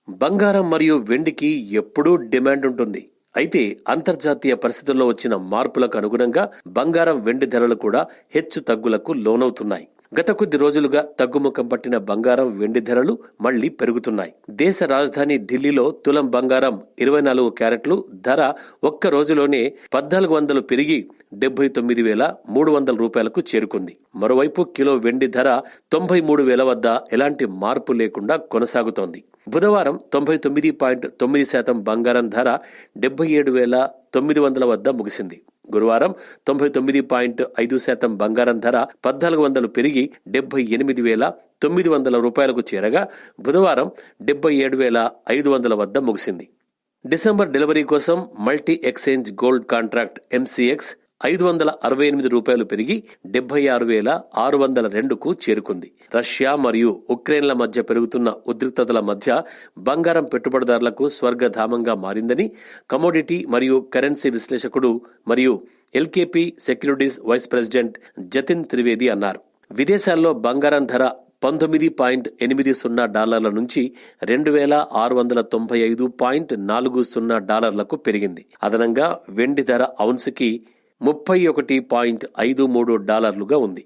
బంగారం మరియు వెండికి ఎప్పుడూ డిమాండ్ ఉంటుంది. అయితే అంతర్జాతీయ పరిస్థితుల్లో వచ్చిన మార్పులకు అనుగుణంగా బంగారం, వెండి ధరలు కూడా హెచ్చు తగ్గులకు లోనవుతున్నాయి. గత కొద్ది రోజులుగా తగ్గుముఖం పట్టిన బంగారం, వెండి ధరలు మళ్లీ పెరుగుతున్నాయి. దేశ రాజధాని ఢిల్లీలో తులం బంగారం 24 క్యారెట్లు ధర ఒక్క రోజులోనే 1400 పెరిగి 79,300 రూపాయలకు చేరుకుంది. మరోవైపు కిలో వెండి ధర 93,000 వద్ద ఎలాంటి మార్పు లేకుండా కొనసాగుతోంది. బుధవారం 99.9% బంగారం ధర 77,900 వద్ద ముగిసింది. గురువారం 99.5% బంగారం ధర 1,400 పెరిగి 78,900 రూపాయలకు చేరగా బుధవారం 77,500 వద్ద ముగిసింది. డిసెంబర్ డెలివరీ కోసం multi exchange gold contract MCX 568 రూపాయలు పెరిగి 76,602కు చేరుకుంది. రష్యా మరియు ఉక్రెయిన్ల మధ్య పెరుగుతున్న ఉద్రిక్తతల మధ్య బంగారం పెట్టుబడిదారులకు స్వర్గధామంగా మారిందని కమోడిటీ మరియు కరెన్సీ విశ్లేషకుడు మరియు LKP Securities vice president Jatin Trivedi అన్నారు. విదేశాల్లో బంగారం ధర $19.80 నుంచి $2,695.40 పెరిగింది. అదనంగా వెండి ధర ఔన్సుకి $31.53 ఉంది.